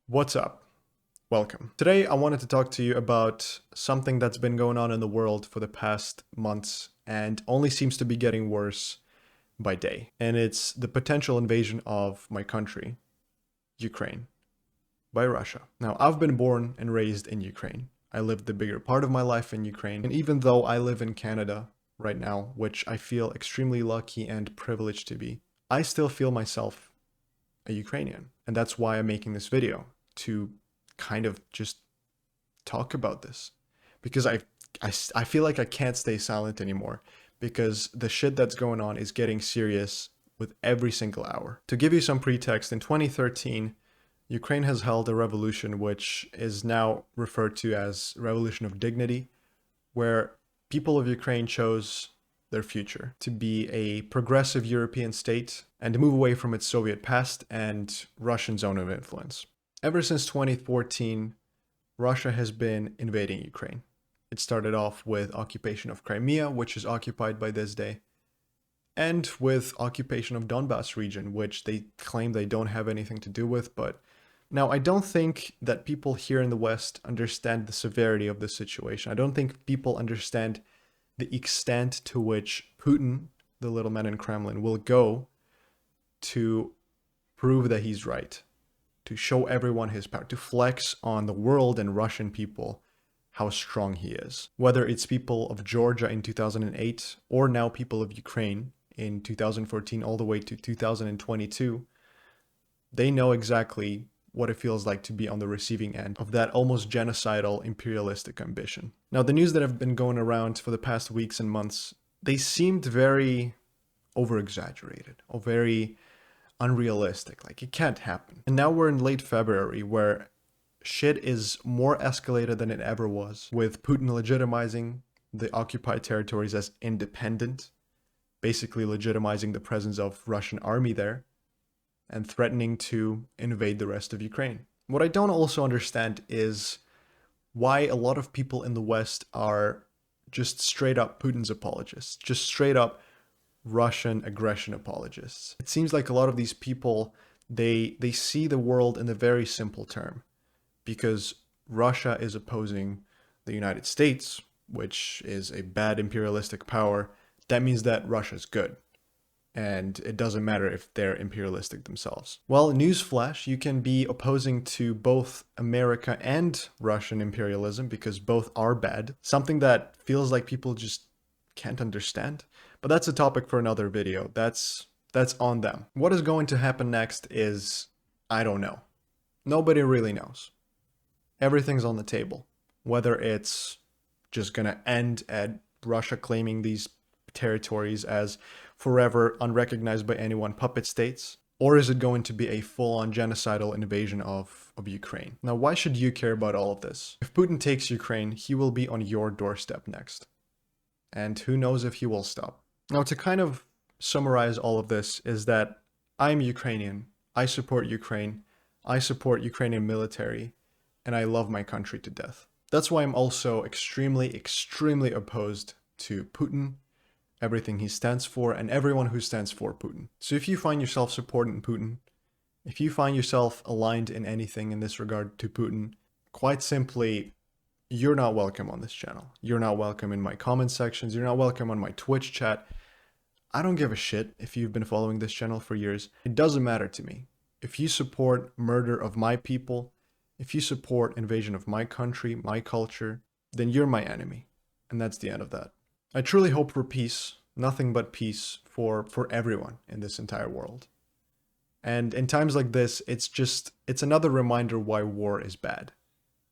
What's up? Welcome. Today I wanted to talk to you about something that's been going on in the world for the past months and only seems to be getting worse by day. And it's the potential invasion of my country, Ukraine, by Russia. Now, I've been born and raised in Ukraine. I lived the bigger part of my life in Ukraine. And even though I live in Canada right now, which I feel extremely lucky and privileged to be, I still feel myself a Ukrainian. And that's why I'm making this video, to kind of just talk about this. Because I feel like I can't stay silent anymore, because the shit that's going on is getting serious with every single hour. To give you some pretext, in 2013, Ukraine has held a revolution which is now referred to as Revolution of Dignity, where people of Ukraine chose their future to be a progressive European state and to move away from its Soviet past and Russian zone of influence. Ever since 2014, Russia has been invading Ukraine. It started off with occupation of Crimea, which is occupied by this day, and with occupation of Donbas region, which they claim they don't have anything to do with. But now, I don't think that people here in the West understand the severity of this situation. I don't think people understand the extent to which Putin, the little man in Kremlin, will go to prove that he's right, to show everyone his power, to flex on the world and Russian people how strong he is. Whether it's people of Georgia in 2008 or now people of Ukraine in 2014 all the way to 2022, they know exactly what it feels like to be on the receiving end of that almost genocidal imperialistic ambition. Now, the news that have been going around for the past weeks and months, they seemed very over-exaggerated or very unrealistic, like it can't happen. And now we're in late February where shit is more escalated than it ever was, with Putin legitimizing the occupied territories as independent, basically legitimizing the presence of Russian army there, and threatening to invade the rest of Ukraine. What I don't also understand is why a lot of people in the West are just straight up Putin's apologists, just straight up Russian aggression apologists. It seems like a lot of these people, they see the world in a very simple term, because Russia is opposing the United States, which is a bad imperialistic power. That means that Russia's good, and it doesn't matter if they're imperialistic themselves. Well, newsflash, you can be opposing to both America and Russian imperialism because both are bad, something that feels like people just can't understand. But that's a topic for another video. That's on them. What is going to happen next is, I don't know. Nobody really knows. Everything's on the table. Whether it's just gonna end at Russia claiming these territories as forever unrecognized by anyone puppet states, or is it going to be a full-on genocidal invasion of Ukraine? Now, why should you care about all of this? If Putin takes Ukraine, he will be on your doorstep next. And who knows if he will stop. Now, to kind of summarize all of this is that I'm Ukrainian, I support Ukraine, I support Ukrainian military, and I love my country to death. That's why I'm also extremely, extremely opposed to Putin, everything he stands for, and everyone who stands for Putin. So if you find yourself supporting Putin, if you find yourself aligned in anything in this regard to Putin, quite simply, you're not welcome on this channel. You're not welcome in my comment sections. You're not welcome on my Twitch chat. I don't give a shit if you've been following this channel for years. It doesn't matter to me. If you support murder of my people, if you support invasion of my country, my culture, then you're my enemy. And that's the end of that. I truly hope for peace, nothing but peace for everyone in this entire world. And in times like this, it's another reminder why war is bad.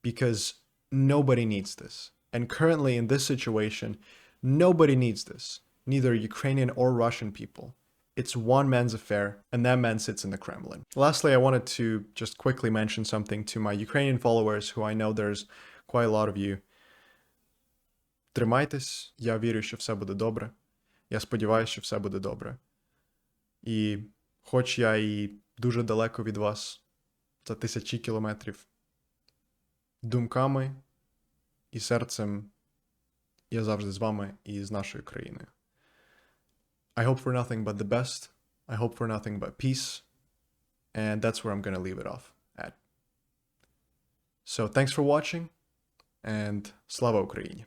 Because nobody needs this. And currently in this situation, nobody needs this. Neither Ukrainian or Russian people. It's one man's affair, and that man sits in the Kremlin. Lastly, I wanted to just quickly mention something to my Ukrainian followers, who I know there's quite a lot of you. Тримайтесь, я вірю, що все буде добре. Я сподіваюся, що все буде добре. І хоч я і дуже далеко від вас, за тисячі кілометрів, думками і серцем я завжди з вами і з нашою країною. I hope for nothing but the best. I hope for nothing but peace. And that's where I'm going to leave it off at. So thanks for watching, and Slava Ukraini!